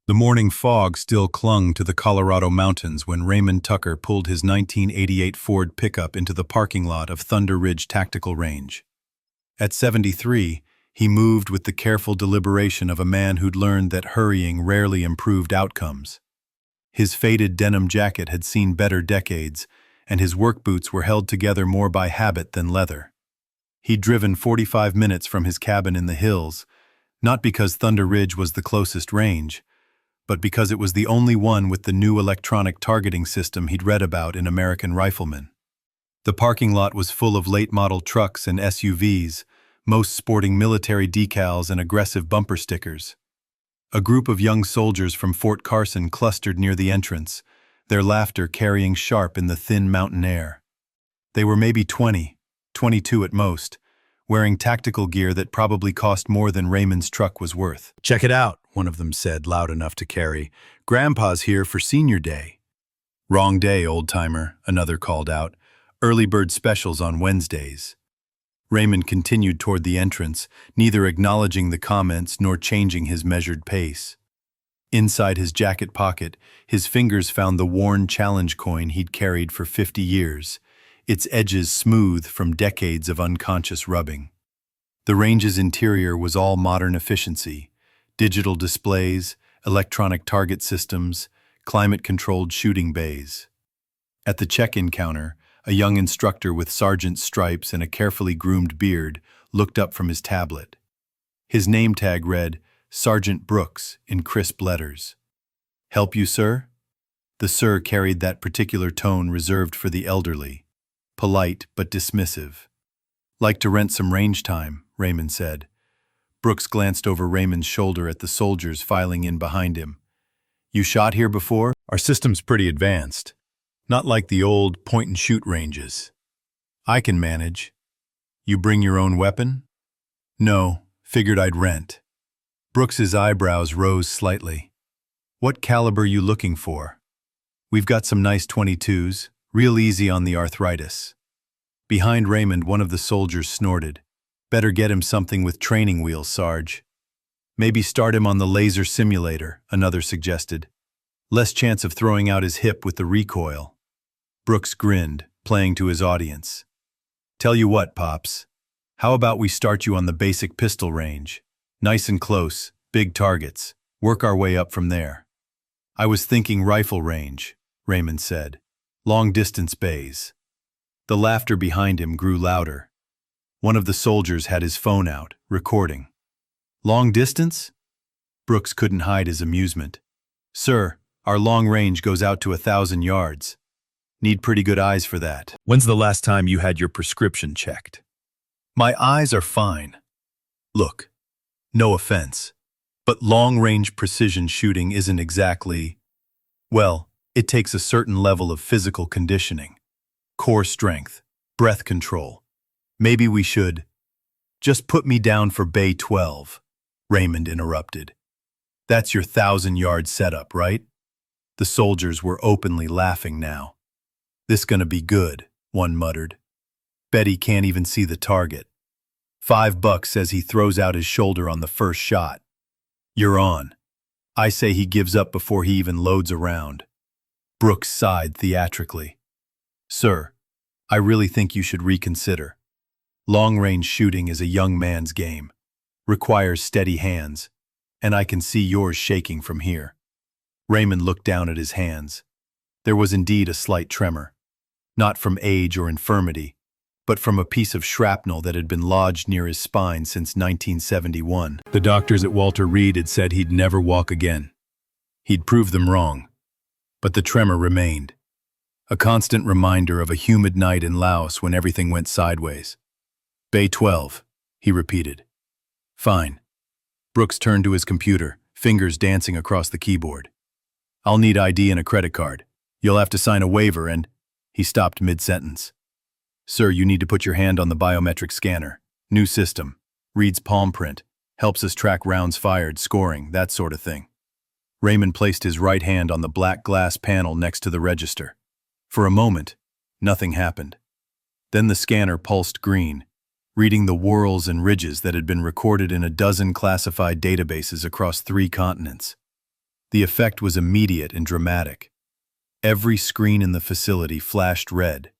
The morning fog still clung to the Colorado mountains when Raymond Tucker pulled his 1988 Ford pickup into the parking lot of Thunder Ridge Tactical Range. At 73, he moved with the careful deliberation of a man who'd learned that hurrying rarely improved outcomes. His faded denim jacket had seen better decades, and his work boots were held together more by habit than leather. He'd driven 45 minutes from his cabin in the hills, not because Thunder Ridge was the closest range, but because it was the only one with the new electronic targeting system he'd read about in American Rifleman. The parking lot was full of late-model trucks and SUVs, most sporting military decals and aggressive bumper stickers. A group of young soldiers from Fort Carson clustered near the entrance, their laughter carrying sharp in the thin mountain air. They were maybe 20, 22 at most, wearing tactical gear that probably cost more than Raymond's truck was worth. "Check it out," one of them said, loud enough to carry. "Grandpa's here for senior day." "Wrong day, old-timer," another called out. "Early bird specials on Wednesdays." Raymond continued toward the entrance, neither acknowledging the comments nor changing his measured pace. Inside his jacket pocket, his fingers found the worn challenge coin he'd carried for 50 years, its edges smooth from decades of unconscious rubbing. The range's interior was all modern efficiency: digital displays, electronic target systems, climate-controlled shooting bays. At the check-in counter, a young instructor with sergeant's stripes and a carefully groomed beard looked up from his tablet. His name tag read, "Sergeant Brooks," in crisp letters. "Help you, sir?" The "sir" carried that particular tone reserved for the elderly, polite but dismissive. "Like to rent some range time," Raymond said. Brooks glanced over Raymond's shoulder at the soldiers filing in behind him. "You shot here before?" "Our system's pretty advanced. Not like the old point-and-shoot ranges." "I can manage." "You bring your own weapon?" "No, figured I'd rent." Brooks's eyebrows rose slightly. "What caliber you looking for?" "We've got some nice 22s, real easy on the arthritis." Behind Raymond, one of the soldiers snorted. "Better get him something with training wheels, Sarge." "Maybe start him on the laser simulator," another suggested. "Less chance of throwing out his hip with the recoil." Brooks grinned, playing to his audience. "Tell you what, Pops. How about we start you on the basic pistol range? Nice and close, big targets. Work our way up from there." "I was thinking rifle range," Raymond said. "Long-distance bays." The laughter behind him grew louder. One of the soldiers had his phone out, recording. "Long distance?" Brooks couldn't hide his amusement. "Sir, our long range goes out to 1,000 yards. Need pretty good eyes for that." "When's the last time you had your prescription checked?" "My eyes are fine. Look, no offense, but long-range precision shooting isn't exactly... well, it takes a certain level of physical conditioning. Core strength, breath control. Maybe we should..." "Just put me down for Bay 12, Raymond interrupted. "That's your 1,000-yard setup, right?" The soldiers were openly laughing now. "This gonna be good," one muttered. "Bet he can't even see the target. $5 says he throws out his shoulder on the first shot. You're on. I say he gives up before he even loads a round." Brooks sighed theatrically. "Sir, I really think you should reconsider. Long-range shooting is a young man's game. Requires steady hands, and I can see yours shaking from here." Raymond looked down at his hands. There was indeed a slight tremor. Not from age or infirmity, but from a piece of shrapnel that had been lodged near his spine since 1971. The doctors at Walter Reed had said he'd never walk again. He'd proved them wrong. But the tremor remained. A constant reminder of a humid night in Laos when everything went sideways. "Bay 12, he repeated. "Fine." Brooks turned to his computer, fingers dancing across the keyboard. "I'll need ID and a credit card. You'll have to sign a waiver and..." He stopped mid-sentence. "Sir, you need to put your hand on the biometric scanner. New system. Reads palm print. Helps us track rounds fired, scoring, that sort of thing." Raymond placed his right hand on the black glass panel next to the register. For a moment, nothing happened. Then the scanner pulsed green, reading the whorls and ridges that had been recorded in a dozen classified databases across 3 continents. The effect was immediate and dramatic. Every screen in the facility flashed red.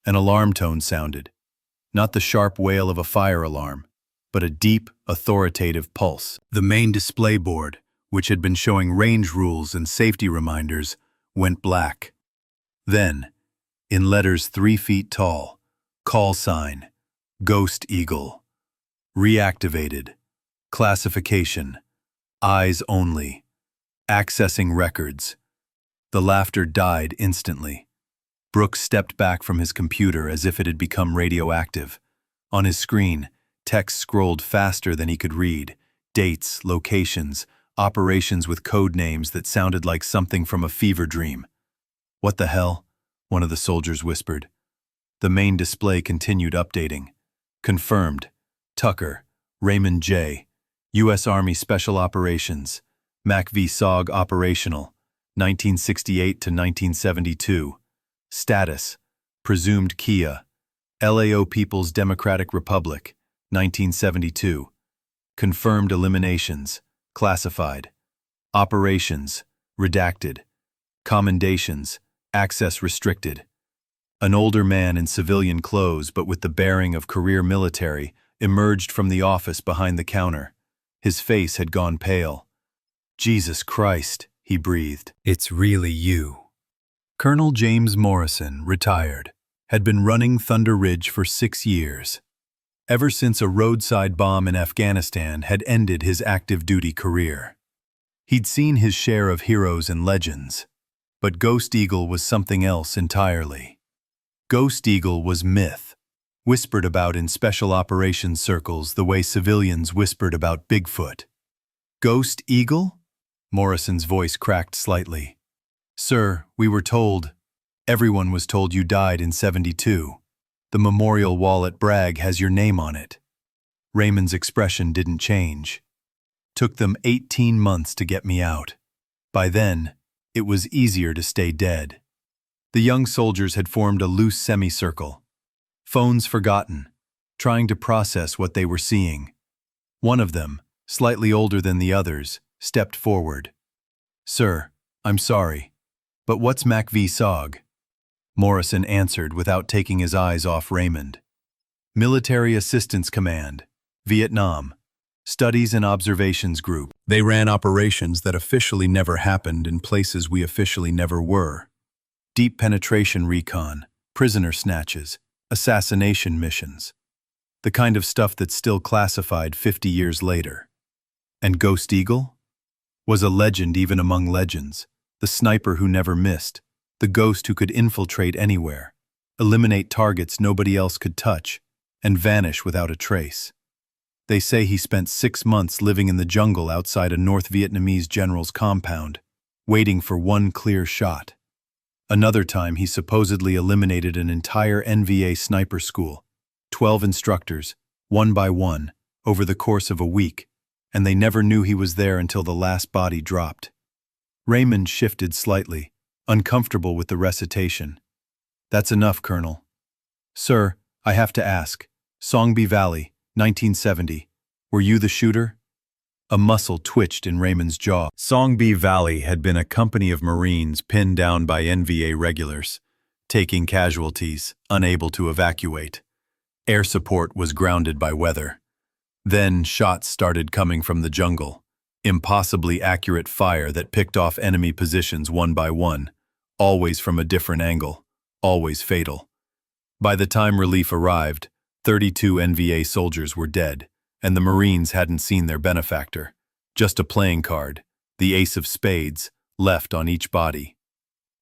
An alarm tone sounded. Not the sharp wail of a fire alarm, but a deep, authoritative pulse. The main display board, which had been showing range rules and safety reminders, went black. Then, in letters 3 feet tall, call sign, Ghost Eagle. Reactivated. Classification. Eyes only. Accessing records. The laughter died instantly. Brooks stepped back from his computer as if it had become radioactive. On his screen, text scrolled faster than he could read. Dates, locations, operations with code names that sounded like something from a fever dream. "What the hell?" one of the soldiers whispered. The main display continued updating. Confirmed. Tucker, Raymond J., U.S. Army Special Operations, MAC-V-SOG operational, 1968 to 1972. Status, presumed Kia, LAO People's Democratic Republic, 1972. Confirmed eliminations, classified. Operations, redacted. Commendations, access restricted. An older man in civilian clothes but with the bearing of career military emerged from the office behind the counter. His face had gone pale. "Jesus Christ," he breathed. "It's really you." Colonel James Morrison, retired, had been running Thunder Ridge for 6 years. Ever since a roadside bomb in Afghanistan had ended his active duty career. He'd seen his share of heroes and legends, but Ghost Eagle was something else entirely. Ghost Eagle was myth, whispered about in special operations circles the way civilians whispered about Bigfoot. "Ghost Eagle?" Morrison's voice cracked slightly. "Sir, we were told. Everyone was told you died in 72. The memorial wall at Bragg has your name on it." Raymond's expression didn't change. "Took them 18 months to get me out. By then, it was easier to stay dead." The young soldiers had formed a loose semicircle. Phones forgotten, trying to process what they were seeing. One of them, slightly older than the others, stepped forward. "Sir, I'm sorry, but what's MAC-V-SOG?" Morrison answered without taking his eyes off Raymond. "Military Assistance Command, Vietnam, Studies and Observations Group." They ran operations that officially never happened in places we officially never were. Deep penetration recon, prisoner snatches, assassination missions. The kind of stuff that's still classified 50 years later. And Ghost Eagle? Was a legend even among legends. The sniper who never missed. The ghost who could infiltrate anywhere, eliminate targets nobody else could touch, and vanish without a trace. They say he spent 6 months living in the jungle outside a North Vietnamese general's compound, waiting for one clear shot. Another time he supposedly eliminated an entire NVA sniper school, 12 instructors, one by one, over the course of a week, and they never knew he was there until the last body dropped. Raymond shifted slightly, uncomfortable with the recitation. "That's enough, Colonel." "Sir, I have to ask. Songby Valley, 1970. Were you the shooter?" A muscle twitched in Raymond's jaw. Songby Valley had been a company of Marines pinned down by NVA regulars, taking casualties, unable to evacuate. Air support was grounded by weather. Then shots started coming from the jungle, impossibly accurate fire that picked off enemy positions one by one, always from a different angle, always fatal. By the time relief arrived, 32 NVA soldiers were dead, and the Marines hadn't seen their benefactor. Just a playing card, the ace of spades, left on each body.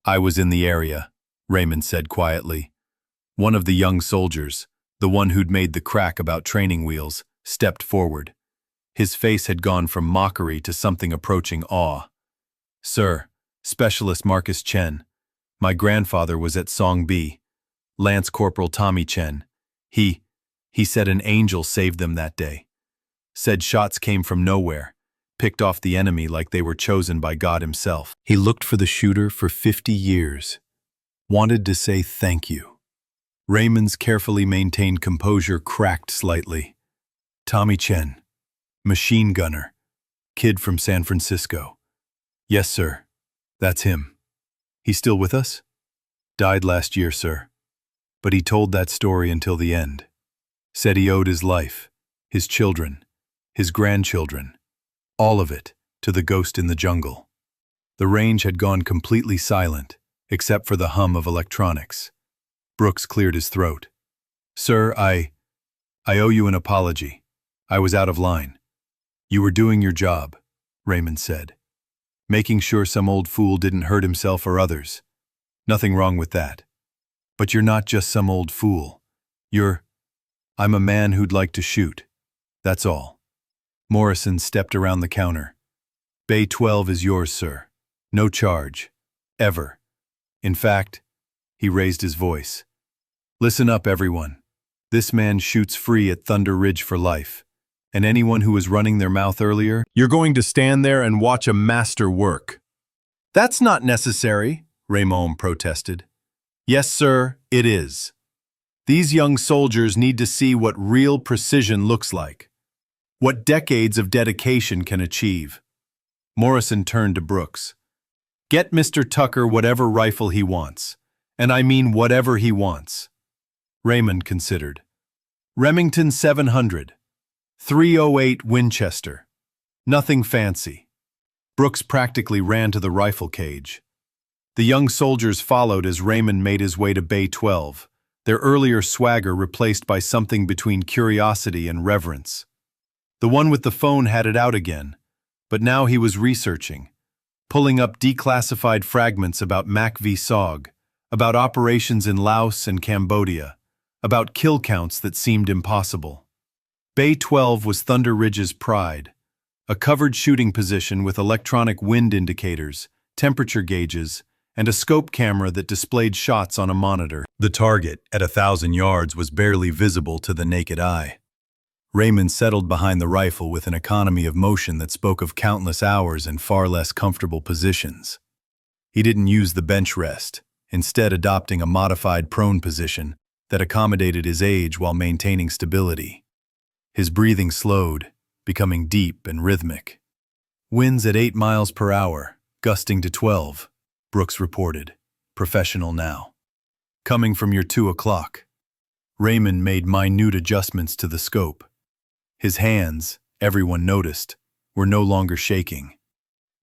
"I was in the area," Raymond said quietly. One of the young soldiers, the one who'd made the crack about training wheels, stepped forward. His face had gone from mockery to something approaching awe. "Sir, Specialist Marcus Chen. My grandfather was at Song B. Lance Corporal Tommy Chen. He said an angel saved them that day. Said shots came from nowhere, picked off the enemy like they were chosen by God himself. He looked for the shooter for 50 years. Wanted to say thank you." Raymond's carefully maintained composure cracked slightly. "Tommy Chen, machine gunner, kid from San Francisco. Yes, sir. That's him. He's still with us? Died last year, sir. But he told that story until the end. Said he owed his life, his children, his grandchildren, all of it, to the ghost in the jungle. The range had gone completely silent, except for the hum of electronics. Brooks cleared his throat. Sir, I owe you an apology. I was out of line. You were doing your job, Raymond said. Making sure some old fool didn't hurt himself or others. Nothing wrong with that. But you're not just some old fool. I'm a man who'd like to shoot. That's all. Morrison stepped around the counter. Bay 12 is yours, sir. No charge. Ever. In fact, he raised his voice. Listen up, everyone. This man shoots free at Thunder Ridge for life. And anyone who was running their mouth earlier, You're going to stand there and watch a master work. That's not necessary, Raymond protested. Yes, sir, it is. These young soldiers need to see what real precision looks like, what decades of dedication can achieve. Morrison turned to Brooks. Get Mr. Tucker whatever rifle he wants, and I mean whatever he wants. Raymond considered. Remington 700, 308 Winchester. Nothing fancy. Brooks practically ran to the rifle cage. The young soldiers followed as Raymond made his way to Bay 12, their earlier swagger replaced by something between curiosity and reverence. The one with the phone had it out again, but now he was researching, pulling up declassified fragments about Mac v. Sog, about operations in Laos and Cambodia, about kill counts that seemed impossible. Bay 12 was Thunder Ridge's pride, a covered shooting position with electronic wind indicators, temperature gauges, and a scope camera that displayed shots on a monitor. The target, at 1,000 yards, was barely visible to the naked eye. Raymond settled behind the rifle with an economy of motion that spoke of countless hours in far less comfortable positions. He didn't use the bench rest, instead adopting a modified prone position that accommodated his age while maintaining stability. His breathing slowed, becoming deep and rhythmic. Winds at 8 miles per hour, gusting to 12, Brooks reported, professional now. Coming from your 2 o'clock. Raymond made minute adjustments to the scope. His hands, everyone noticed, were no longer shaking.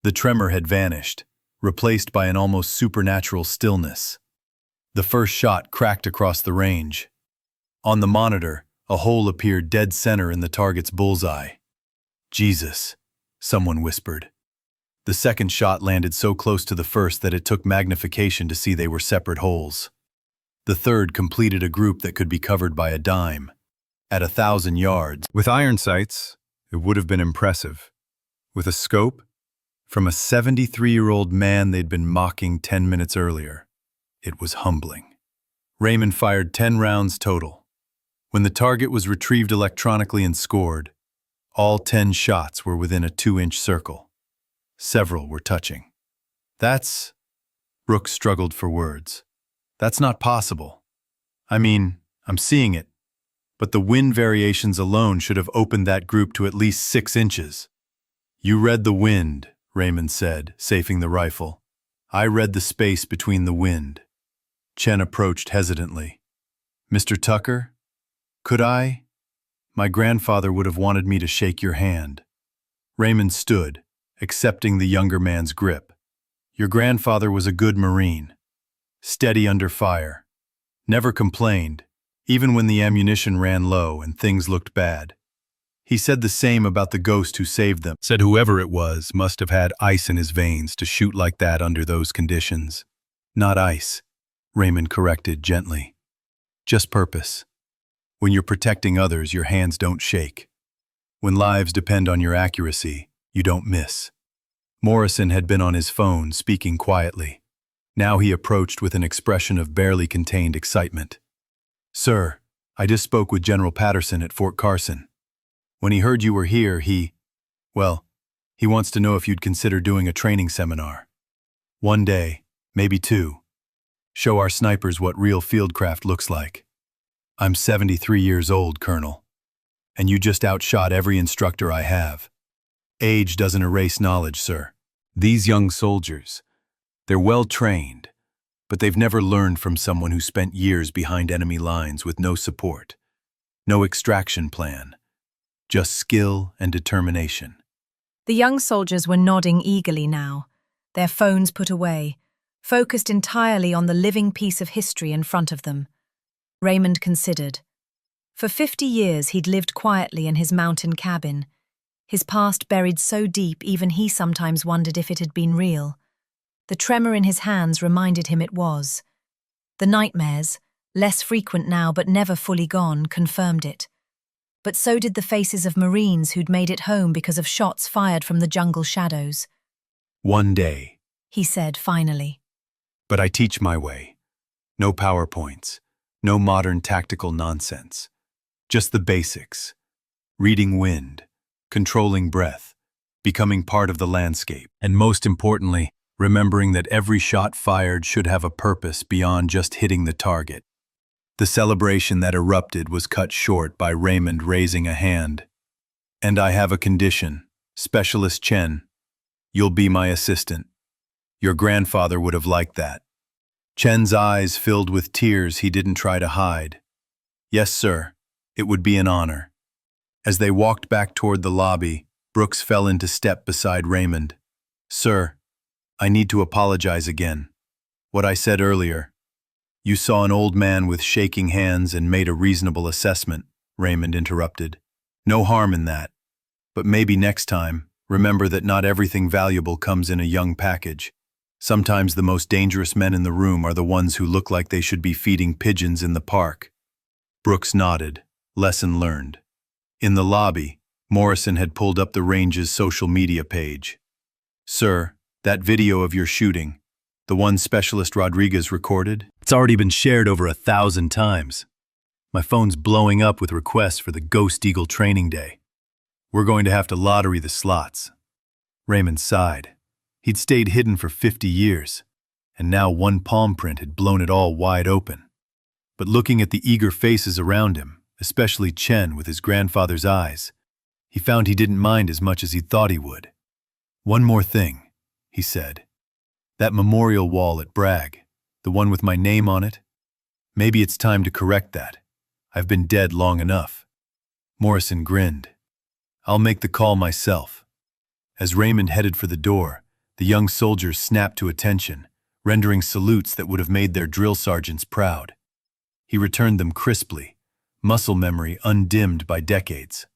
The tremor had vanished, replaced by an almost supernatural stillness. The first shot cracked across the range. On the monitor, a hole appeared dead center in the target's bullseye. Jesus, someone whispered. The second shot landed so close to the first that it took magnification to see they were separate holes. The third completed a group that could be covered by a dime. At 1,000 yards, with iron sights, it would have been impressive. With a scope, from a 73-year-old man they'd been mocking 10 minutes earlier. It was humbling. Raymond fired 10 rounds total. When the target was retrieved electronically and scored, all 10 shots were within a 2-inch circle. Several were touching. Brooks struggled for words. That's not possible. I mean, I'm seeing it, but the wind variations alone should have opened that group to at least 6 inches. You read the wind, Raymond said, safing the rifle. I read the space between the wind. Chen approached hesitantly. Mr. Tucker, could I? My grandfather would have wanted me to shake your hand. Raymond stood, accepting the younger man's grip. Your grandfather was a good Marine. Steady under fire. Never complained, even when the ammunition ran low and things looked bad. He said the same about the ghost who saved them. Said whoever it was must have had ice in his veins to shoot like that under those conditions. Not ice, Raymond corrected gently. Just purpose. When you're protecting others, your hands don't shake. When lives depend on your accuracy, you don't miss. Morrison had been on his phone, speaking quietly. Now he approached with an expression of barely contained excitement. Sir, I just spoke with General Patterson at Fort Carson. When he heard you were here, he wants to know if you'd consider doing a training seminar. 1 day, maybe 2. Show our snipers what real fieldcraft looks like. I'm 73 years old, Colonel, and you just outshot every instructor I have. Age doesn't erase knowledge, sir. These young soldiers, they're well trained, but they've never learned from someone who spent years behind enemy lines with no support, no extraction plan, just skill and determination. The young soldiers were nodding eagerly now, their phones put away, focused entirely on the living piece of history in front of them. Raymond considered. For 50 years he'd lived quietly in his mountain cabin, his past buried so deep even he sometimes wondered if it had been real. The tremor in his hands reminded him it was. The nightmares, less frequent now but never fully gone, confirmed it. But so did the faces of Marines who'd made it home because of shots fired from the jungle shadows. One day, He said finally. but I teach my way. No PowerPoints, no modern tactical nonsense. Just the basics. Reading wind, controlling breath, becoming part of the landscape, and most importantly, remembering that every shot fired should have a purpose beyond just hitting the target. The celebration that erupted was cut short by Raymond raising a hand. "And I have a condition, Specialist Chen. You'll be my assistant. Your grandfather would have liked that." Chen's eyes filled with tears he didn't try to hide. "Yes, sir. It would be an honor." As they walked back toward the lobby, Brooks fell into step beside Raymond. "Sir, I need to apologize again. What I said earlier. You saw an old man with shaking hands and made a reasonable assessment," Raymond interrupted. "No harm in that. But maybe next time, remember that not everything valuable comes in a young package. Sometimes the most dangerous men in the room are the ones who look like they should be feeding pigeons in the park." Brooks nodded. Lesson learned. In the lobby, Morrison had pulled up the range's social media page. "Sir, that video of your shooting, the one Specialist Rodriguez recorded?" It's already been shared over 1,000 times. My phone's blowing up with requests for the Ghost Eagle training day. We're going to have to lottery the slots. Raymond sighed. He'd stayed hidden for 50 years, and now one palm print had blown it all wide open. But looking at the eager faces around him, especially Chen with his grandfather's eyes, he found he didn't mind as much as he thought he would. "One more thing," he said. "That memorial wall at Bragg, the one with my name on it, maybe it's time to correct that. I've been dead long enough." Morrison grinned. "I'll make the call myself." As Raymond headed for the door, the young soldiers snapped to attention, rendering salutes that would have made their drill sergeants proud. He returned them crisply, muscle memory undimmed by decades.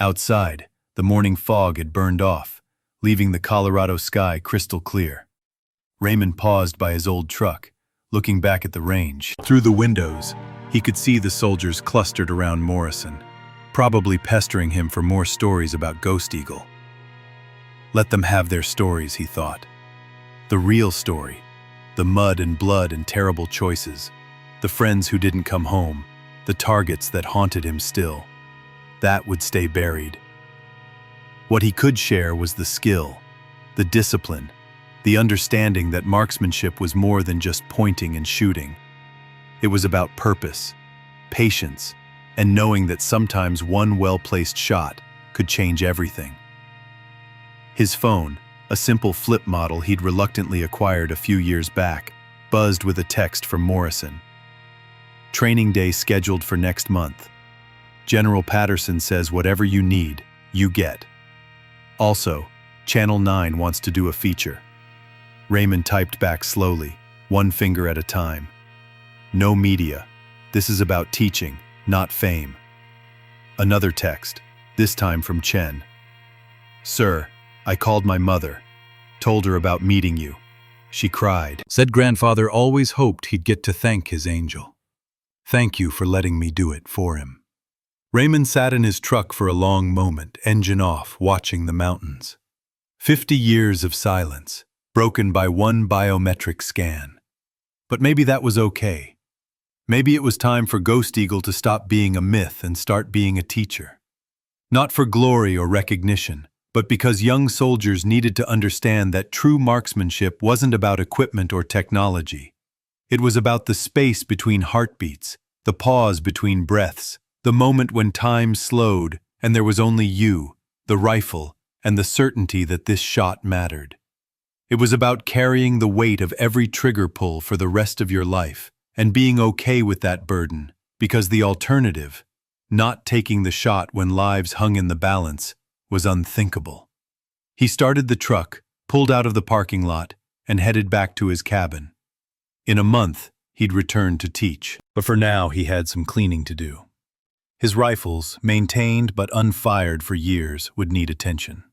Outside, the morning fog had burned off, leaving the Colorado sky crystal clear. Raymond paused by his old truck, looking back at the range. Through the windows, he could see the soldiers clustered around Morrison, probably pestering him for more stories about Ghost Eagle. Let them have their stories, he thought. The real story, the mud and blood and terrible choices, the friends who didn't come home, the targets that haunted him still. That would stay buried. What he could share was the skill, the discipline, the understanding that marksmanship was more than just pointing and shooting. It was about purpose, patience, and knowing that sometimes one well-placed shot could change everything. His phone, a simple flip model he'd reluctantly acquired a few years back, buzzed with a text from Morrison. "Training day scheduled for next month. General Patterson says whatever you need, you get. Also, Channel 9 wants to do a feature." Raymond typed back slowly, one finger at a time. "No media. This is about teaching, not fame." Another text, this time from Chen. "Sir, I called my mother, told her about meeting you. She cried. Said grandfather always hoped he'd get to thank his angel. Thank you for letting me do it for him." Raymond sat in his truck for a long moment, engine off, watching the mountains. 50 years of silence, broken by one biometric scan. But maybe that was okay. Maybe it was time for Ghost Eagle to stop being a myth and start being a teacher. Not for glory or recognition, but because young soldiers needed to understand that true marksmanship wasn't about equipment or technology. It was about the space between heartbeats, the pause between breaths, the moment when time slowed and there was only you, the rifle, and the certainty that this shot mattered. It was about carrying the weight of every trigger pull for the rest of your life and being okay with that burden, because the alternative, not taking the shot when lives hung in the balance, was unthinkable. He started the truck, pulled out of the parking lot, and headed back to his cabin. In a month, he'd return to teach. But for now, he had some cleaning to do. His rifles, maintained but unfired for years, would need attention.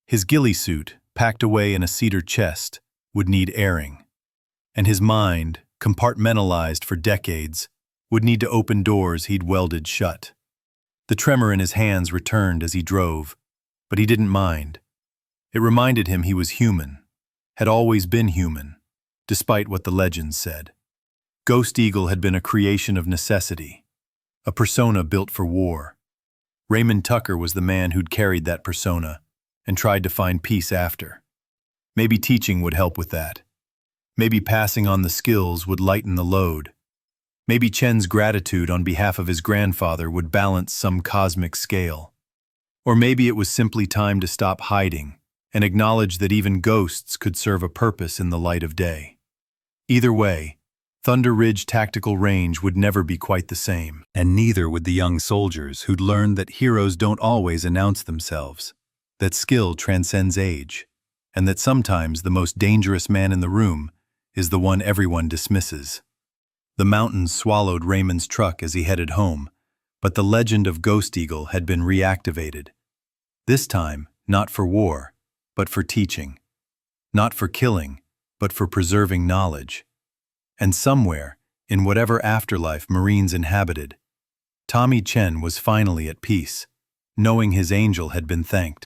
His ghillie suit, packed away in a cedar chest, would need airing. And his mind, compartmentalized for decades, would need to open doors he'd welded shut. The tremor in his hands returned as he drove, but he didn't mind. It reminded him he was human, had always been human, despite what the legends said. Ghost Eagle had been a creation of necessity, a persona built for war. Raymond Tucker was the man who'd carried that persona and tried to find peace after. Maybe teaching would help with that. Maybe passing on the skills would lighten the load. Maybe Chen's gratitude on behalf of his grandfather would balance some cosmic scale. Or maybe it was simply time to stop hiding and acknowledge that even ghosts could serve a purpose in the light of day. Either way, Thunder Ridge Tactical Range would never be quite the same. And neither would the young soldiers who'd learned that heroes don't always announce themselves, that skill transcends age, and that sometimes the most dangerous man in the room is the one everyone dismisses. The mountains swallowed Raymond's truck as he headed home, but the legend of Ghost Eagle had been reactivated. This time, not for war, but for teaching. Not for killing, but for preserving knowledge. And somewhere, in whatever afterlife Marines inhabited, Tommy Chen was finally at peace, knowing his angel had been thanked.